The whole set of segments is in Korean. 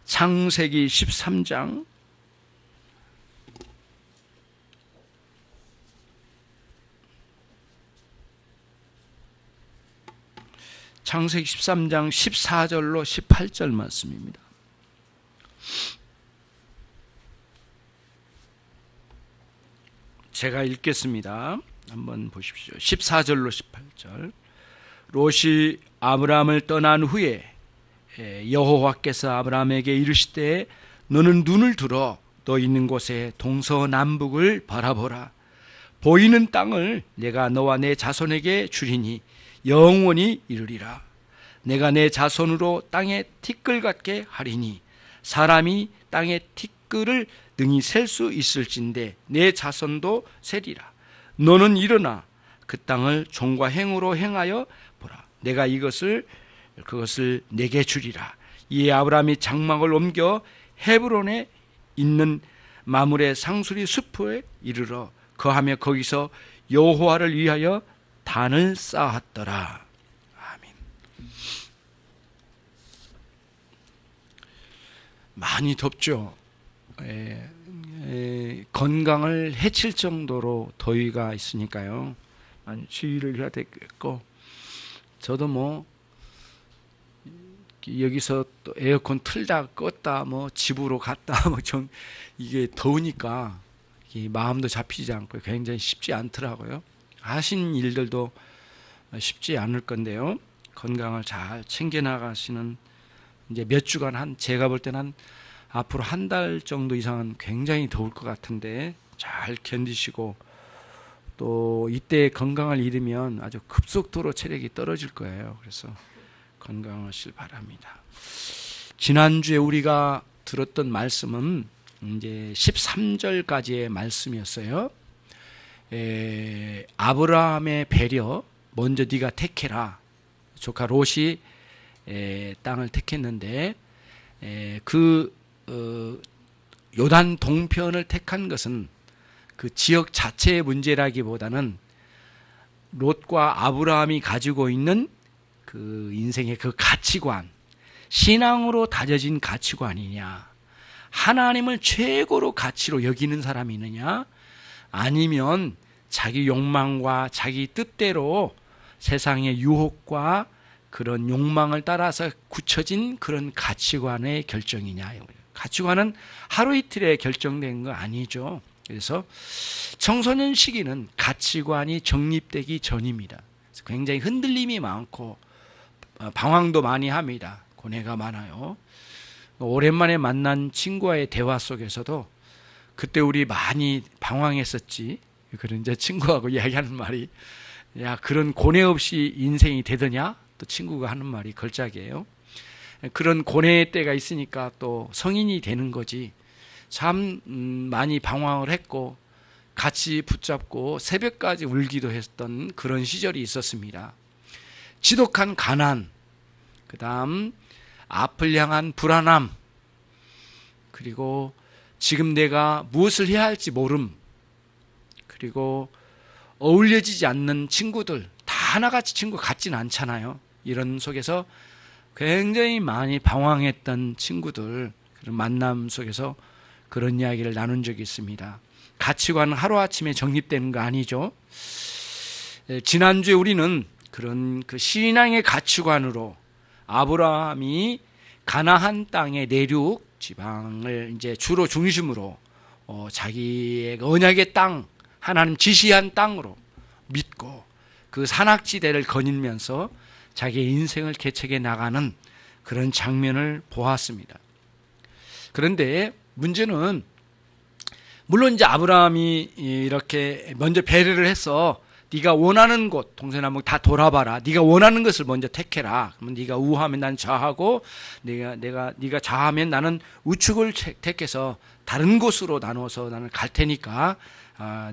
창세기 13장 창세기 13장 14절로 18절 말씀입니다. 제가 읽겠습니다. 한번 보십시오. 14절로 18절. 롯이 아브라함을 떠난 후에 여호와께서 아브라함에게 이르시되 너는 눈을 들어 너 있는 곳에 동서남북을 바라보라. 보이는 땅을 내가 너와 내 자손에게 주리니 영원히 이르리라. 내가 내 자손으로 땅에 티끌 같게 하리니 사람이 땅에 티끌을 능히 셀 수 있을진데 내 자손도 세리라. 너는 일어나 그 땅을 종과 행으로 행하여 보라. 내가 그것을 내게 주리라. 이에 아브라함이 장막을 옮겨 헤브론에 있는 마므레 상수리 숲에 이르러 거하며 거기서 여호와를 위하여 단을 쌓았더라. 아멘. 많이 덥죠. 건강을 해칠 정도로 더위가 있으니까요. 많이 주의를 해야 되겠고, 저도 여기서 또 에어컨 틀다 껐다 집으로 갔다 이게 더우니까 이게 마음도 잡히지 않고 굉장히 쉽지 않더라고요. 하신 일들도 쉽지 않을 건데요. 건강을 잘 챙겨 나가시는 이제 몇 주간 제가 볼 때는 앞으로 한 달 정도 이상은 굉장히 더울 것 같은데 잘 견디시고, 또 이때 건강을 잃으면 아주 급속도로 체력이 떨어질 거예요. 그래서 건강하실 바랍니다. 지난주에 우리가 들었던 말씀은 이제 13절까지의 말씀이었어요. 아브라함의 배려, 먼저 네가 택해라. 조카 롯이 땅을 택했는데 요단 동편을 택한 것은 그 지역 자체의 문제라기보다는 롯과 아브라함이 가지고 있는 그 인생의 그 가치관, 신앙으로 다져진 가치관이냐, 하나님을 최고로 가치로 여기는 사람이 있느냐, 아니면 자기 욕망과 자기 뜻대로 세상의 유혹과 그런 욕망을 따라서 굳혀진 그런 가치관의 결정이냐. 가치관은 하루 이틀에 결정된 거 아니죠. 그래서 청소년 시기는 가치관이 정립되기 전입니다. 굉장히 흔들림이 많고 방황도 많이 합니다. 고뇌가 많아요. 오랜만에 만난 친구와의 대화 속에서도 그때 우리 많이 방황했었지. 그런 이제 친구하고 이야기하는 말이, 야, 그런 고뇌 없이 인생이 되더냐? 또 친구가 하는 말이 걸작이에요. 그런 고뇌의 때가 있으니까 또 성인이 되는 거지. 참 많이 방황을 했고 같이 붙잡고 새벽까지 울기도 했던 그런 시절이 있었습니다. 지독한 가난, 그 다음 앞을 향한 불안함, 그리고 지금 내가 무엇을 해야 할지 모름, 그리고 어울려지지 않는 친구들, 다 하나같이 친구 같지는 않잖아요. 이런 속에서 굉장히 많이 방황했던 친구들, 그런 만남 속에서 그런 이야기를 나눈 적이 있습니다. 가치관은 하루아침에 정립되는 거 아니죠. 지난주에 우리는 그런 그 신앙의 가치관으로 아브라함이 가나안 땅의 내륙 지방을 이제 주로 중심으로 자기의 언약의 땅, 하나님 지시한 땅으로 믿고 그 산악지대를 거닐면서 자기의 인생을 개척해 나가는 그런 장면을 보았습니다. 그런데 문제는, 물론 이제 아브라함이 이렇게 먼저 배려를 해서 네가 원하는 곳 동서남북 다 돌아봐라. 네가 원하는 것을 먼저 택해라. 그러면 네가 우하면 난 좌하고 네가 좌하면 나는 우측을 택해서 다른 곳으로 나눠서 나는 갈 테니까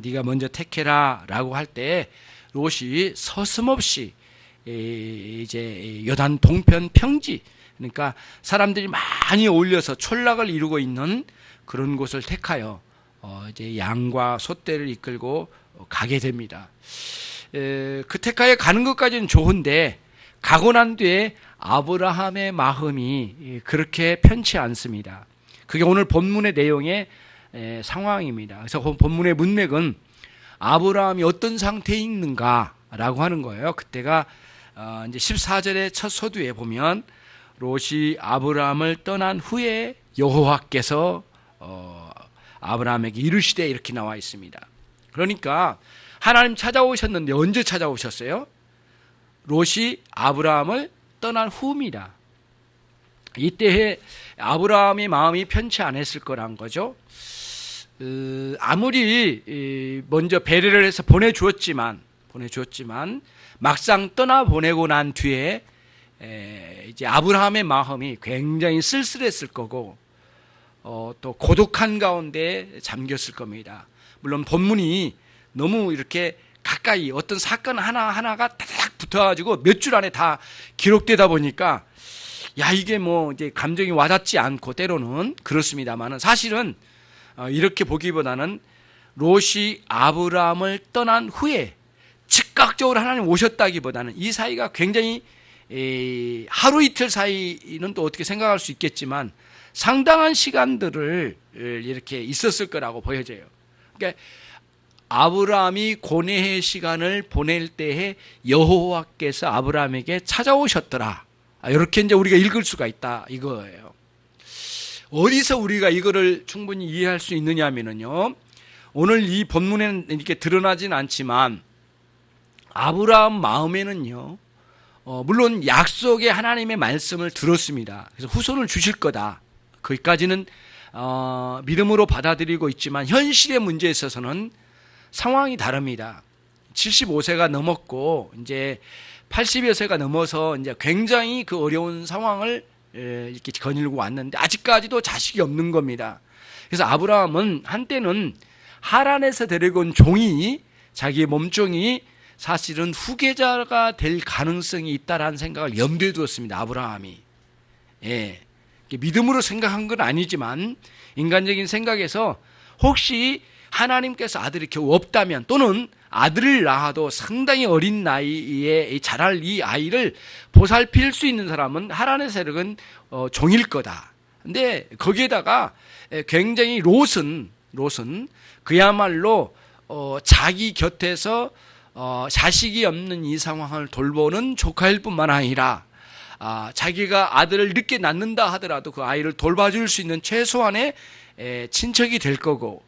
네가 먼저 택해라라고 할 때 롯이 서슴없이 이제 요단 동편 평지, 그러니까 사람들이 많이 어울려서 촌락을 이루고 있는 그런 곳을 택하여 이제 양과 소떼를 이끌고 가게 됩니다. 그 택하여 가는 것까지는 좋은데 가고 난 뒤에 아브라함의 마음이 그렇게 편치 않습니다. 그게 오늘 본문의 내용의 상황입니다. 그래서 본문의 문맥은 아브라함이 어떤 상태에 있는가라고 하는 거예요. 그때가 이제 14절의 첫 소두에 보면 롯이 아브라함을 떠난 후에 여호와께서 아브라함에게 이르시되 이렇게 나와 있습니다. 그러니까 하나님 찾아오셨는데 언제 찾아오셨어요? 롯이 아브라함을 떠난 후입니다. 이때에 아브라함의 마음이 편치 않았을 거란 거죠. 아무리 먼저 배려를 해서 보내주었지만 막상 떠나 보내고 난 뒤에 이제 아브라함의 마음이 굉장히 쓸쓸했을 거고 또 고독한 가운데 잠겼을 겁니다. 물론 본문이 너무 이렇게 가까이 어떤 사건 하나하나가 다닥 붙어가지고 몇 줄 안에 다 기록되다 보니까 이게 뭐 이제 감정이 와닿지 않고 때로는 그렇습니다만은 사실은 이렇게 보기보다는 롯이 아브라함을 떠난 후에 즉각적으로 하나님 오셨다기보다는 이 사이가 굉장히 하루 이틀 사이는 또 어떻게 생각할 수 있겠지만 상당한 시간들을 이렇게 있었을 거라고 보여져요. 그러니까 아브라함이 고뇌의 시간을 보낼 때에 여호와께서 아브라함에게 찾아오셨더라. 이렇게 이제 우리가 읽을 수가 있다 이거예요. 어디서 우리가 이거를 충분히 이해할 수 있느냐 하면요, 오늘 이 본문에는 이렇게 드러나진 않지만 아브라함 마음에는요, 물론 약속의 하나님의 말씀을 들었습니다. 그래서 후손을 주실 거다. 거기까지는 믿음으로 받아들이고 있지만 현실의 문제에 있어서는 상황이 다릅니다. 75세가 넘었고 이제 80여 세가 넘어서 이제 굉장히 그 어려운 상황을 이렇게 거닐고 왔는데 아직까지도 자식이 없는 겁니다. 그래서 아브라함은 한때는 하란에서 데리고 온 종이, 자기의 몸종이 사실은 후계자가 될 가능성이 있다라는 생각을 염두에 두었습니다. 아브라함이. 믿음으로 생각한 건 아니지만 인간적인 생각에서 혹시 하나님께서 아들이 겨우 없다면 또는 아들을 낳아도 상당히 어린 나이에 자랄 이 아이를 보살필 수 있는 사람은 하란의 세력은 종일 거다. 근데 거기에다가 굉장히 롯은 그야말로 자기 곁에서 자식이 없는 이 상황을 돌보는 조카일 뿐만 아니라 자기가 아들을 늦게 낳는다 하더라도 그 아이를 돌봐줄 수 있는 최소한의 친척이 될 거고,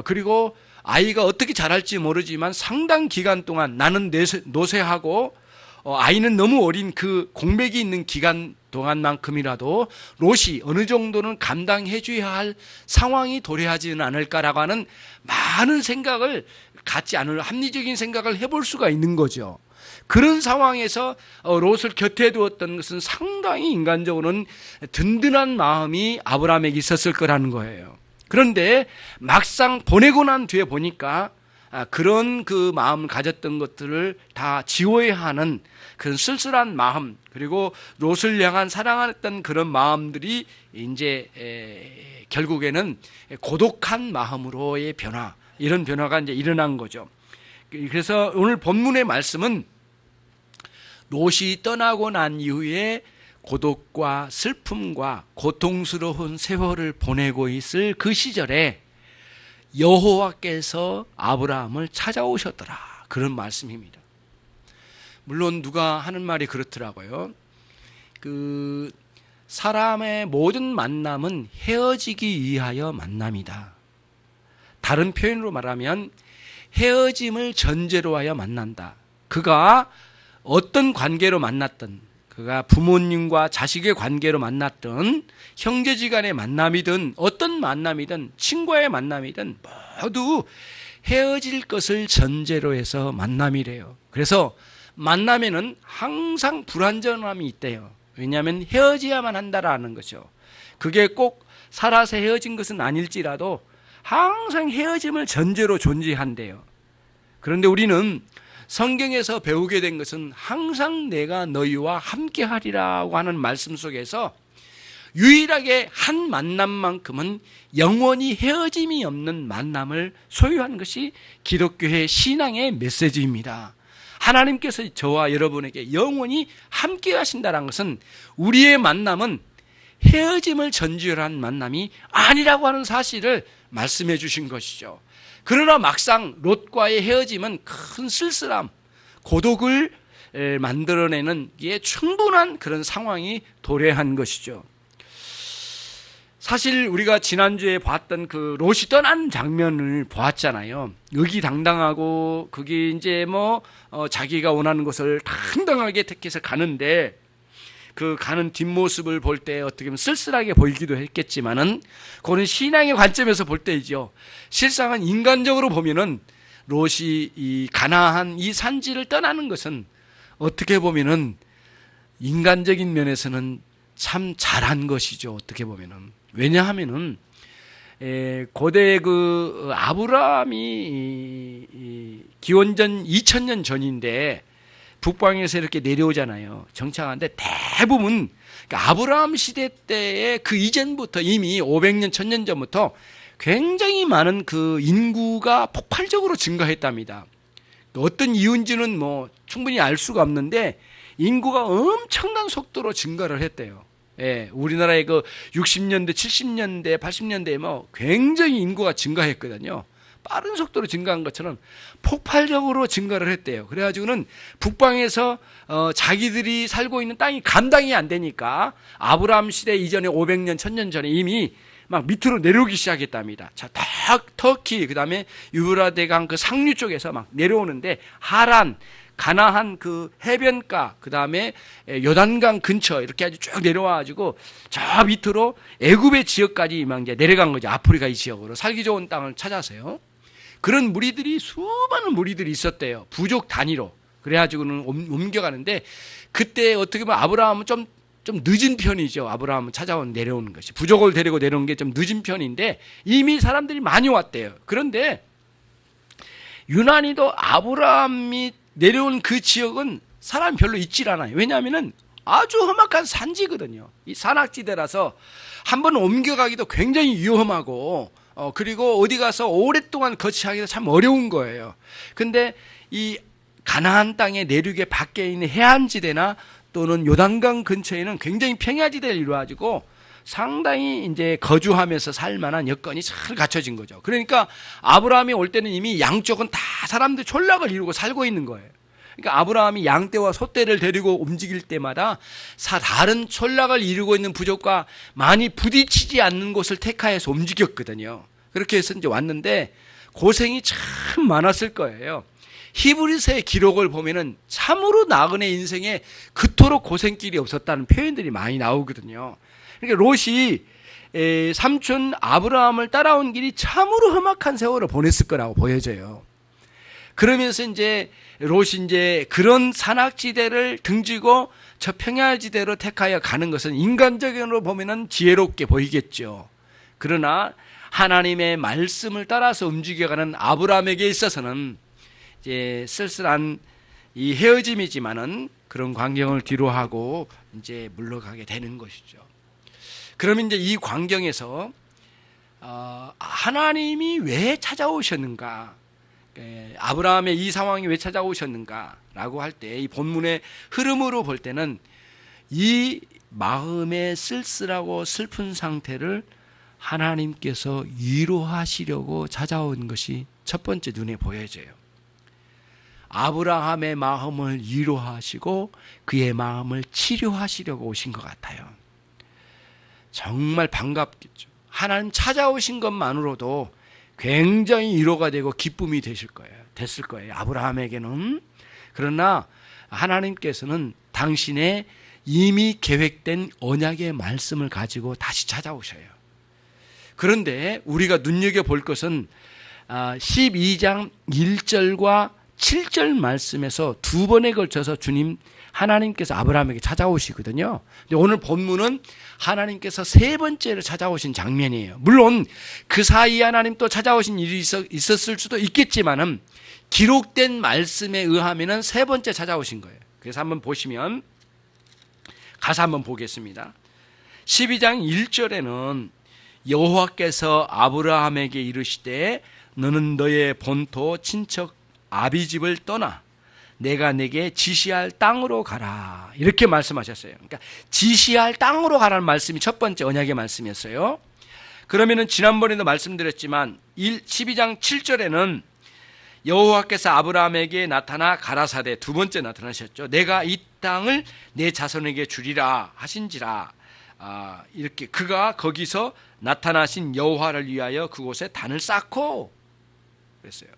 그리고 아이가 어떻게 자랄지 모르지만 상당 기간 동안 나는 노쇠하고 아이는 너무 어린 그 공백이 있는 기간 동안만큼이라도 롯이 어느 정도는 감당해 줘야 할 상황이 도래하지는 않을까라고 하는 많은 생각을 갖지 않을 합리적인 생각을 해볼 수가 있는 거죠. 그런 상황에서 롯을 곁에 두었던 것은 상당히 인간적으로는 든든한 마음이 아브라함에게 있었을 거라는 거예요. 그런데 막상 보내고 난 뒤에 보니까 그런 그 마음을 가졌던 것들을 다 지워야 하는 그런 쓸쓸한 마음, 그리고 롯을 향한 사랑했던 그런 마음들이 이제 결국에는 고독한 마음으로의 변화, 이런 변화가 이제 일어난 거죠. 그래서 오늘 본문의 말씀은 롯이 떠나고 난 이후에 고독과 슬픔과 고통스러운 세월을 보내고 있을 그 시절에 여호와께서 아브라함을 찾아오셨더라, 그런 말씀입니다. 물론 누가 하는 말이 그렇더라고요. 그 사람의 모든 만남은 헤어지기 위하여 만남이다. 다른 표현으로 말하면 헤어짐을 전제로 하여 만난다. 그가 어떤 관계로 만났든, 그가 부모님과 자식의 관계로 만났든, 형제지간의 만남이든 어떤 만남이든 친구의 만남이든 모두 헤어질 것을 전제로 해서 만남이래요. 그래서 만남에는 항상 불완전함이 있대요. 왜냐하면 헤어져야만 한다라는 거죠. 그게 꼭 살아서 헤어진 것은 아닐지라도 항상 헤어짐을 전제로 존재한대요. 그런데 우리는 성경에서 배우게 된 것은 항상 내가 너희와 함께 하리라고 하는 말씀 속에서 유일하게 한 만남만큼은 영원히 헤어짐이 없는 만남을 소유하는 것이 기독교의 신앙의 메시지입니다. 하나님께서 저와 여러분에게 영원히 함께 하신다는 것은 우리의 만남은 헤어짐을 전제한 만남이 아니라고 하는 사실을 말씀해 주신 것이죠. 그러나 막상 롯과의 헤어짐은 큰 쓸쓸함, 고독을 만들어내는 게 충분한 그런 상황이 도래한 것이죠. 사실 우리가 지난주에 봤던 그 롯이 떠난 장면을 보았잖아요. 의기당당하고 그게 이제 자기가 원하는 것을 당당하게 택해서 가는데 그 가는 뒷모습을 볼 때 어떻게 보면 쓸쓸하게 보이기도 했겠지만은 그거는 신앙의 관점에서 볼 때이죠. 실상은 인간적으로 보면은 롯이 이 가나안 이 산지를 떠나는 것은 어떻게 보면은 인간적인 면에서는 참 잘한 것이죠. 어떻게 보면은. 왜냐하면은 고대 그 아브라함이 기원전 2000년 전인데 북방에서 이렇게 내려오잖아요. 정착하는데 대부분 그러니까 아브라함 시대 때의 그 이전부터 이미 500년, 1000년 전부터 굉장히 많은 그 인구가 폭발적으로 증가했답니다. 어떤 이유인지는 충분히 알 수가 없는데 인구가 엄청난 속도로 증가를 했대요. 예, 우리나라의 그 60년대, 70년대, 80년대에 굉장히 인구가 증가했거든요. 빠른 속도로 증가한 것처럼 폭발적으로 증가를 했대요. 그래가지고는 북방에서 자기들이 살고 있는 땅이 감당이 안 되니까 아브라함 시대 이전에 500년, 1000년 전에 이미 막 밑으로 내려오기 시작했답니다. 자, 터키, 그 다음에 유브라데강 그 상류 쪽에서 막 내려오는데 하란, 가나안 그 해변가, 그 다음에 요단강 근처 이렇게 아주 쭉 내려와가지고 저 밑으로 애굽의 지역까지 막 이제 내려간 거죠. 아프리카 이 지역으로 살기 좋은 땅을 찾아서요. 그런 무리들이 수많은 무리들이 있었대요. 부족 단위로. 그래가지고는 옮겨가는데 그때 어떻게 보면 아브라함은 좀 늦은 편이죠. 아브라함은 내려오는 것이. 부족을 데리고 내려온 게 좀 늦은 편인데 이미 사람들이 많이 왔대요. 그런데 유난히도 아브라함이 내려온 그 지역은 사람이 별로 있질 않아요. 왜냐하면은 아주 험악한 산지거든요. 이 산악지대라서 한번 옮겨가기도 굉장히 위험하고 그리고 어디 가서 오랫동안 거치하기도 참 어려운 거예요. 근데 이 가나안 땅의 내륙의 밖에 있는 해안지대나 또는 요단강 근처에는 굉장히 평야지대를 이루어가지고 상당히 이제 거주하면서 살 만한 여건이 잘 갖춰진 거죠. 그러니까 아브라함이 올 때는 이미 양쪽은 다 사람들 촌락을 이루고 살고 있는 거예요. 그러니까 아브라함이 양떼와 소떼를 데리고 움직일 때마다 다른 촌락을 이루고 있는 부족과 많이 부딪히지 않는 곳을 택하여서 움직였거든요. 그렇게 해서 이제 왔는데 고생이 참 많았을 거예요. 히브리서의 기록을 보면은 참으로 나그네 인생에 그토록 고생길이 없었다는 표현들이 많이 나오거든요. 그러니까 롯이 삼촌 아브라함을 따라온 길이 참으로 험악한 세월을 보냈을 거라고 보여져요. 그러면서 이제 롯이 이제 그런 산악지대를 등지고 저 평야지대로 택하여 가는 것은 인간적으로 보면은 지혜롭게 보이겠죠. 그러나 하나님의 말씀을 따라서 움직여가는 아브라함에게 있어서는 이제 쓸쓸한 이 헤어짐이지만은 그런 광경을 뒤로하고 이제 물러가게 되는 것이죠. 그러면 이제 이 광경에서 하나님이 왜 찾아오셨는가? 아브라함의 이 상황이 왜 찾아오셨는가라고 할 때 이 본문의 흐름으로 볼 때는 이 마음의 쓸쓸하고 슬픈 상태를 하나님께서 위로하시려고 찾아온 것이 첫 번째 눈에 보여져요. 아브라함의 마음을 위로하시고 그의 마음을 치료하시려고 오신 것 같아요. 정말 반갑겠죠. 하나님 찾아오신 것만으로도 굉장히 위로가 되고 기쁨이 됐을 거예요. 아브라함에게는. 그러나 하나님께서는 당신의 이미 계획된 언약의 말씀을 가지고 다시 찾아오셔요. 그런데 우리가 눈여겨볼 것은 12장 1절과 7절 말씀에서 두 번에 걸쳐서 하나님께서 아브라함에게 찾아오시거든요. 근데 오늘 본문은 하나님께서 세 번째로 찾아오신 장면이에요. 물론 그 사이에 하나님 또 찾아오신 일이 있었을 수도 있겠지만은 기록된 말씀에 의하면은 세 번째 찾아오신 거예요. 그래서 한번 보시면 가사 한번 보겠습니다. 12장 1절에는 여호와께서 아브라함에게 이르시되 너는 너의 본토 친척 아비집을 떠나 내가 내게 지시할 땅으로 가라. 이렇게 말씀하셨어요. 그러니까 지시할 땅으로 가라는 말씀이 첫 번째 언약의 말씀이었어요. 그러면은 지난번에도 말씀드렸지만 12장 7절에는 여호와께서 아브라함에게 나타나 가라사대 두 번째 나타나셨죠. 내가 이 땅을 내 자손에게 주리라 하신지라. 이렇게 그가 거기서 나타나신 여호와를 위하여 그곳에 단을 쌓고 그랬어요.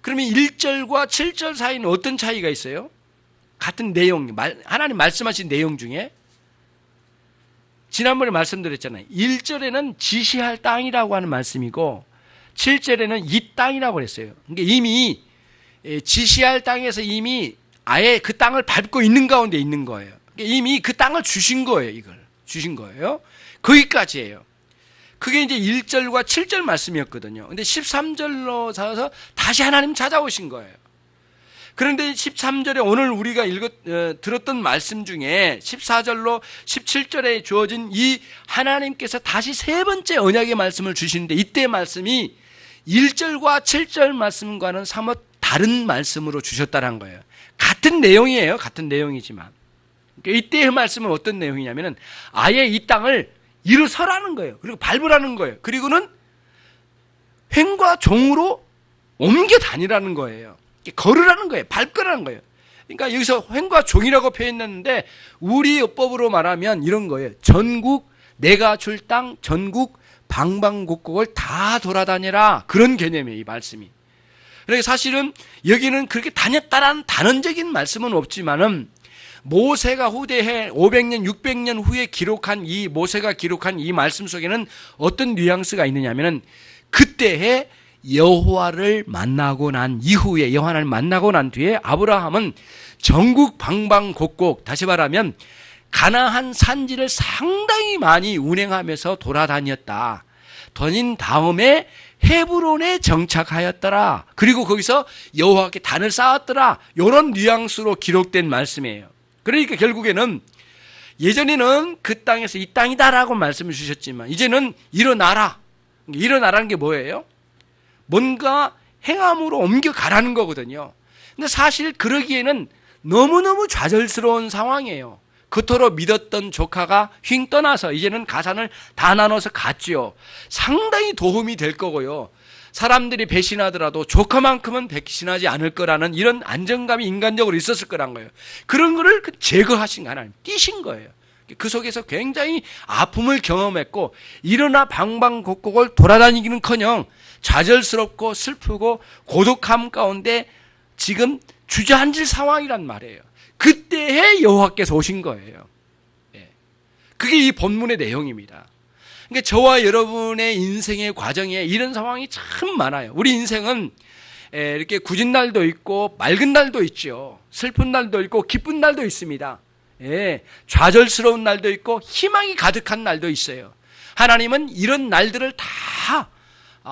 그러면 1절과 7절 사이는 어떤 차이가 있어요? 같은 내용, 하나님 말씀하신 내용 중에 지난번에 말씀드렸잖아요. 1절에는 지시할 땅이라고 하는 말씀이고 7절에는 이 땅이라고 그랬어요. 그러니까 이미 지시할 땅에서 이미 아예 그 땅을 밟고 있는 가운데 있는 거예요. 그러니까 이미 그 땅을 주신 거예요. 이걸 주신 거예요. 거기까지예요. 그게 이제 1절과 7절 말씀이었거든요. 근데 13절로 사서 다시 하나님 찾아오신 거예요. 그런데 13절에 오늘 우리가 들었던 말씀 중에 14절로 17절에 주어진 이 하나님께서 다시 세 번째 언약의 말씀을 주시는데 이때 말씀이 1절과 7절 말씀과는 사뭇 다른 말씀으로 주셨다는 거예요. 같은 내용이에요. 같은 내용이지만. 그러니까 이때의 말씀은 어떤 내용이냐면은 아예 이 땅을 일어서라는 거예요. 그리고 밟으라는 거예요. 그리고는 횡과 종으로 옮겨 다니라는 거예요. 걸으라는 거예요. 밟으라는 거예요. 그러니까 여기서 횡과 종이라고 표현했는데 우리 어법으로 말하면 이런 거예요. 전국 내가 줄 땅 전국 방방곡곡을 다 돌아다녀라. 그런 개념이에요. 이 말씀이. 그러니까 사실은 여기는 그렇게 다녔다라는 단언적인 말씀은 없지만은 모세가 후대해 500년 600년 후에 모세가 기록한 이 말씀 속에는 어떤 뉘앙스가 있느냐면은 그때에 여호와를 만나고 난 이후에 여호와를 만나고 난 뒤에 아브라함은 전국 방방곡곡 다시 말하면 가나안 산지를 상당히 많이 운행하면서 돌아다녔다. 다닌 다음에 헤브론에 정착하였더라. 그리고 거기서 여호와께 단을 쌓았더라. 이런 뉘앙스로 기록된 말씀이에요. 그러니까 결국에는 예전에는 그 땅에서 이 땅이다라고 말씀을 주셨지만 이제는 일어나라. 일어나라는 게 뭐예요? 뭔가 행함으로 옮겨가라는 거거든요. 근데 사실 그러기에는 너무너무 좌절스러운 상황이에요. 그토록 믿었던 조카가 휙 떠나서 이제는 가산을 다 나눠서 갔지요. 상당히 도움이 될 거고요. 사람들이 배신하더라도 조카만큼은 배신하지 않을 거라는 이런 안정감이 인간적으로 있었을 거란 거예요. 그런 거를 제거하신 하나님, 띄신 거예요. 그 속에서 굉장히 아픔을 경험했고 일어나 방방곡곡을 돌아다니기는커녕 좌절스럽고 슬프고 고독함 가운데 지금 주저앉을 상황이란 말이에요. 그때에 여호와께서 오신 거예요. 그게 이 본문의 내용입니다. 그러니까 저와 여러분의 인생의 과정에 이런 상황이 참 많아요. 우리 인생은 이렇게 굳은 날도 있고 맑은 날도 있죠. 슬픈 날도 있고 기쁜 날도 있습니다. 좌절스러운 날도 있고 희망이 가득한 날도 있어요. 하나님은 이런 날들을 다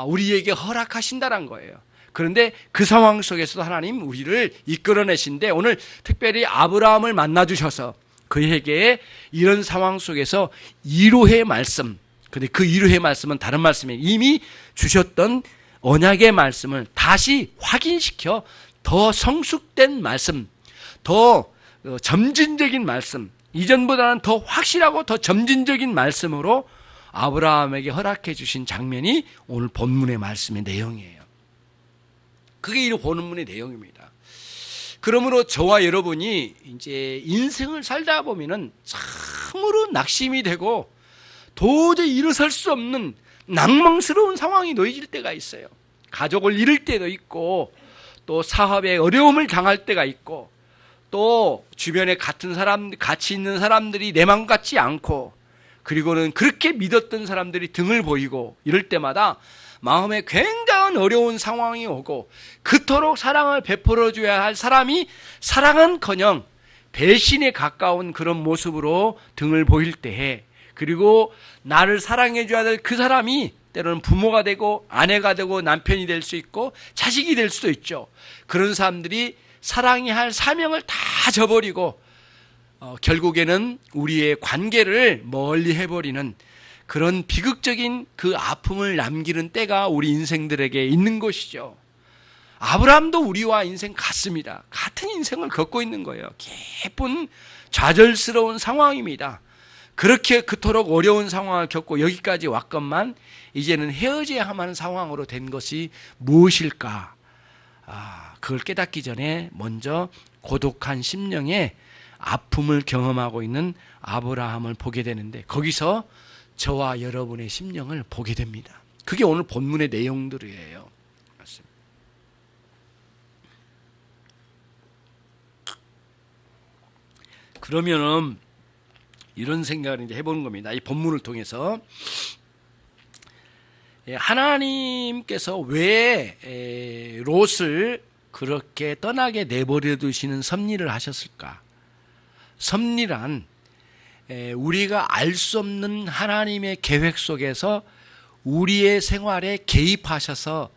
우리에게 허락하신다는 거예요. 그런데 그 상황 속에서도 하나님 우리를 이끌어내신데 오늘 특별히 아브라함을 만나주셔서 그에게 이런 상황 속에서 위로의 말씀, 근데 그 위로의 말씀은 다른 말씀이에요. 이미 주셨던 언약의 말씀을 다시 확인시켜 더 성숙된 말씀, 더 점진적인 말씀, 이전보다는 더 확실하고 더 점진적인 말씀으로 아브라함에게 허락해 주신 장면이 오늘 본문의 말씀의 내용이에요. 그게 이 본문의 내용입니다. 그러므로 저와 여러분이 이제 인생을 살다 보면은 참으로 낙심이 되고 도저히 일어설 수 없는 낭망스러운 상황이 놓여질 때가 있어요. 가족을 잃을 때도 있고 또 사업에 어려움을 당할 때가 있고 또 주변에 같이 있는 사람들이 내 맘 같지 않고 그리고는 그렇게 믿었던 사람들이 등을 보이고 이럴 때마다 마음에 굉장한 어려운 상황이 오고 그토록 사랑을 베풀어줘야 할 사람이 사랑은커녕 배신에 가까운 그런 모습으로 등을 보일 때에 그리고 나를 사랑해줘야 될 그 사람이 때로는 부모가 되고 아내가 되고 남편이 될 수 있고 자식이 될 수도 있죠. 그런 사람들이 사랑해야 할 사명을 다 저버리고 결국에는 우리의 관계를 멀리 해버리는 그런 비극적인 그 아픔을 남기는 때가 우리 인생들에게 있는 것이죠. 아브라함도 우리와 인생 같습니다. 같은 인생을 겪고 있는 거예요. 깊은 좌절스러운 상황입니다. 그렇게 그토록 어려운 상황을 겪고 여기까지 왔건만 이제는 헤어져야만 하는 상황으로 된 것이 무엇일까? 그걸 깨닫기 전에 먼저 고독한 심령의 아픔을 경험하고 있는 아브라함을 보게 되는데, 거기서 저와 여러분의 심령을 보게 됩니다. 그게 오늘 본문의 내용들이에요. 맞습니다. 그러면은 이런 생각을 이제 해보는 겁니다. 이 본문을 통해서 하나님께서 왜 롯을 그렇게 떠나게 내버려 두시는 섭리를 하셨을까? 섭리란 우리가 알 수 없는 하나님의 계획 속에서 우리의 생활에 개입하셔서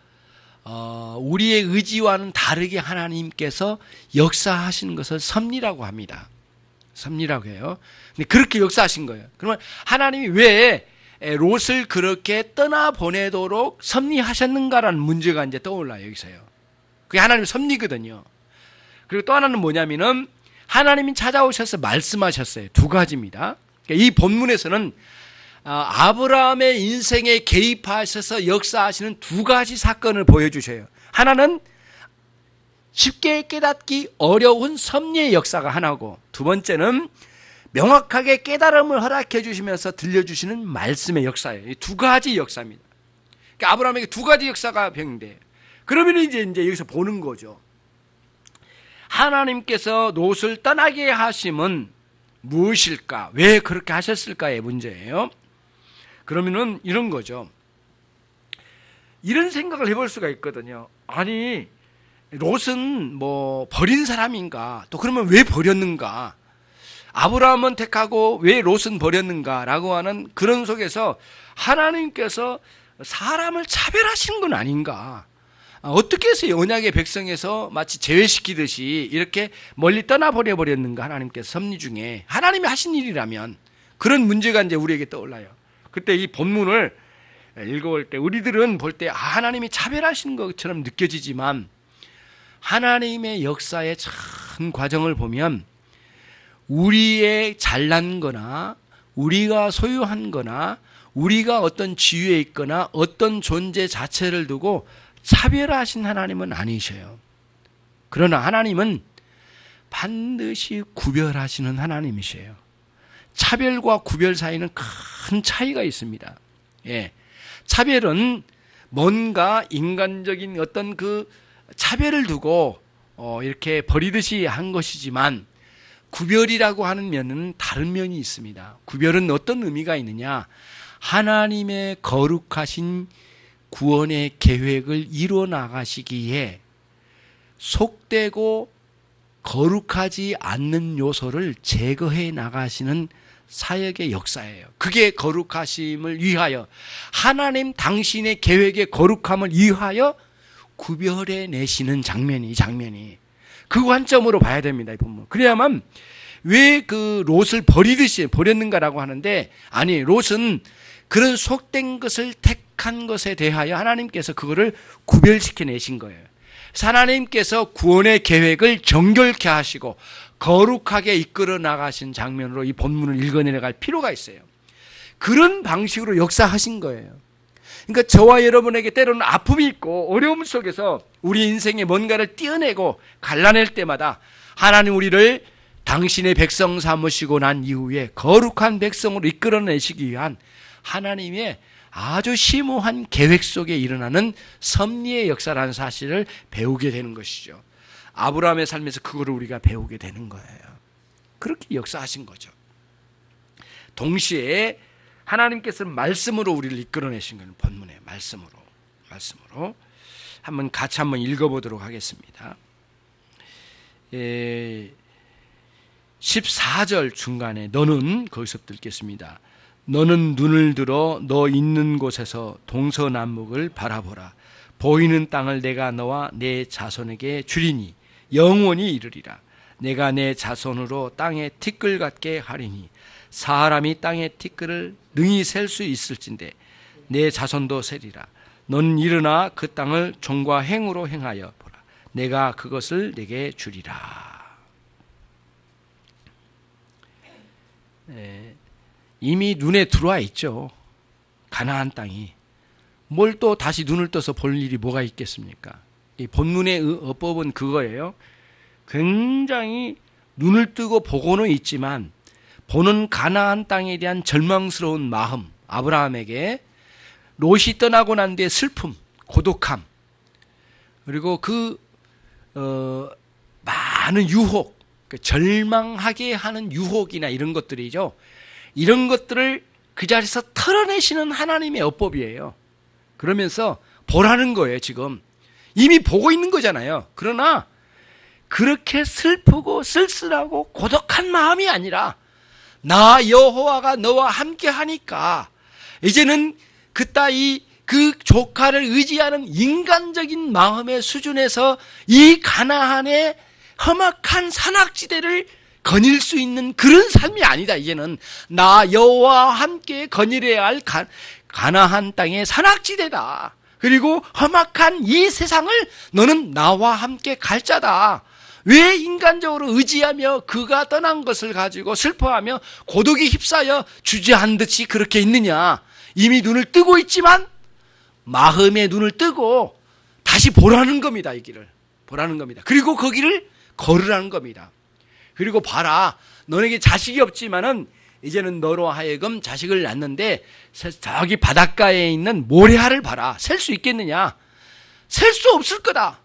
우리의 의지와는 다르게 하나님께서 역사하시는 것을 섭리라고 합니다. 섭리라고 해요. 근데 그렇게 역사하신 거예요. 그러면 하나님이 왜 롯을 그렇게 떠나보내도록 섭리하셨는가라는 문제가 이제 떠올라요. 여기서요. 그게 하나님의 섭리거든요. 그리고 또 하나는 뭐냐면은 하나님이 찾아오셔서 말씀하셨어요. 두 가지입니다. 이 본문에서는 아브라함의 인생에 개입하셔서 역사하시는 두 가지 사건을 보여주셔요. 하나는 쉽게 깨닫기 어려운 섭리의 역사가 하나고, 두 번째는 명확하게 깨달음을 허락해 주시면서 들려주시는 말씀의 역사예요. 이 두 가지 역사입니다. 그러니까 아브라함에게 두 가지 역사가 병돼요. 그러면 이제 여기서 보는 거죠. 하나님께서 롯을 떠나게 하심은 무엇일까? 왜 그렇게 하셨을까의 문제예요. 그러면은 이런 거죠. 이런 생각을 해볼 수가 있거든요. 아니, 롯은 뭐 버린 사람인가? 또 그러면 왜 버렸는가? 아브라함은 택하고 왜 롯은 버렸는가라고 하는 그런 속에서 하나님께서 사람을 차별하시는 건 아닌가? 어떻게 해서 언약의 백성에서 마치 제외시키듯이 이렇게 멀리 떠나버려 버렸는가? 하나님께서 섭리 중에 하나님이 하신 일이라면 그런 문제가 이제 우리에게 떠올라요. 그때 이 본문을 읽어볼 때 우리들은 볼 때 하나님이 차별하시는 것처럼 느껴지지만 하나님의 역사의 전 과정을 보면 우리의 잘난 거나 우리가 소유한 거나 우리가 어떤 지위에 있거나 어떤 존재 자체를 두고 차별하신 하나님은 아니셔요. 그러나 하나님은 반드시 구별하시는 하나님이세요. 차별과 구별 사이는 큰 차이가 있습니다. 차별은 뭔가 인간적인 어떤 그 차별을 두고 이렇게 버리듯이 한 것이지만, 구별이라고 하는 면은 다른 면이 있습니다. 구별은 어떤 의미가 있느냐? 하나님의 거룩하신 구원의 계획을 이루어 나가시기에 속되고 거룩하지 않는 요소를 제거해 나가시는 사역의 역사예요. 그게 거룩하심을 위하여, 하나님 당신의 계획의 거룩함을 위하여 구별해 내시는 장면이, 이 장면이 그 관점으로 봐야 됩니다. 이 본문. 그래야만 왜 그 롯을 버리듯이 버렸는가라고 하는데, 아니, 롯은 그런 속된 것을 택한 것에 대하여 하나님께서 그거를 구별시켜 내신 거예요. 그래서 하나님께서 구원의 계획을 정결케 하시고 거룩하게 이끌어 나가신 장면으로 이 본문을 읽어내려갈 필요가 있어요. 그런 방식으로 역사하신 거예요. 그러니까 저와 여러분에게 때로는 아픔이 있고 어려움 속에서 우리 인생에 뭔가를 띄어내고 갈라낼 때마다 하나님 우리를 당신의 백성 삼으시고 난 이후에 거룩한 백성으로 이끌어내시기 위한 하나님의 아주 심오한 계획 속에 일어나는 섭리의 역사라는 사실을 배우게 되는 것이죠. 아브라함의 삶에서 그거를 우리가 배우게 되는 거예요. 그렇게 역사하신 거죠. 동시에 하나님께서는 말씀으로 우리를 이끌어내신 거는 본문의 말씀으로 같이 한번 읽어보도록 하겠습니다. 14절 중간에 너는, 거기서부터 읽겠습니다. 너는 눈을 들어 너 있는 곳에서 동서남북을 바라보라. 보이는 땅을 내가 너와 내 자손에게 주리니 영원히 이르리라. 내가 내 자손으로 땅에 티끌 같게 하리니 사람이 땅의 티끌을 능히 셀 수 있을진데 내 자손도 세리라. 너는 일어나 그 땅을 종과 행으로 행하여 보라. 내가 그것을 내게 주리라. 이미 눈에 들어와 있죠. 가나안 땅이. 뭘 또 다시 눈을 떠서 볼 일이 뭐가 있겠습니까? 이 본문의 어법은 그거예요. 굉장히 눈을 뜨고 보고는 있지만 보는 가나안 땅에 대한 절망스러운 마음, 아브라함에게 롯이 떠나고 난 뒤에 슬픔, 고독함, 그리고 많은 유혹, 절망하게 하는 유혹이나 이런 것들이죠. 이런 것들을 그 자리에서 털어내시는 하나님의 어법이에요. 그러면서 보라는 거예요. 지금 이미 보고 있는 거잖아요. 그러나 그렇게 슬프고 쓸쓸하고 고독한 마음이 아니라 나 여호와가 너와 함께 하니까 이제는 그 조카를 의지하는 인간적인 마음의 수준에서 이 가나안의 험악한 산악지대를 거닐 수 있는 그런 삶이 아니다. 이제는 나 여호와와 함께 거닐어야 할 가나안 땅의 산악지대다. 그리고 험악한 이 세상을 너는 나와 함께 갈 자다. 왜 인간적으로 의지하며 그가 떠난 것을 가지고 슬퍼하며 고독에 휩싸여 주저한 듯이 그렇게 있느냐. 이미 눈을 뜨고 있지만 마음의 눈을 뜨고 다시 보라는 겁니다. 이 길을 보라는 겁니다. 그리고 그 길을 걸으라는 겁니다. 그리고 봐라, 너에게 자식이 없지만은 이제는 너로 하여금 자식을 낳는데 저기 바닷가에 있는 모래알을 봐라. 셀 수 있겠느냐? 셀 수 없을 거다.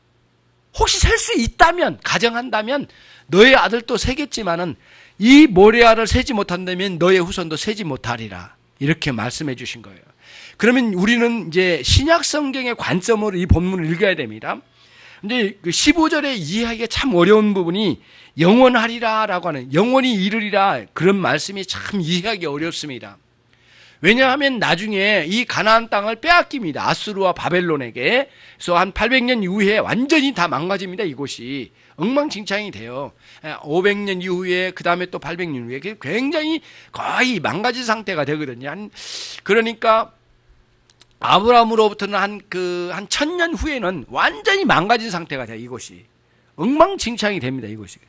혹시 셀 수 있다면, 가정한다면 너의 아들도 세겠지만은 이 모래알을 세지 못한다면 너의 후손도 세지 못하리라. 이렇게 말씀해 주신 거예요. 그러면 우리는 이제 신약 성경의 관점으로 이 본문을 읽어야 됩니다. 근데 그 15절에 이해하기가 참 어려운 부분이 영원하리라라고 하는, 영원히 이르리라, 그런 말씀이 참 이해하기 어렵습니다. 왜냐하면 나중에 이 가나안 땅을 빼앗깁니다. 아수르와 바벨론에게. 그래서 한 800년 이후에 완전히 다 망가집니다. 이곳이 엉망진창이 돼요. 500년 이후에, 그 다음에 또 800년 이후에 굉장히 거의 망가진 상태가 되거든요. 그러니까 아브라함으로부터는 한 1000년 후에는 완전히 망가진 상태가 돼요. 이곳이 엉망진창이 됩니다. 이곳이.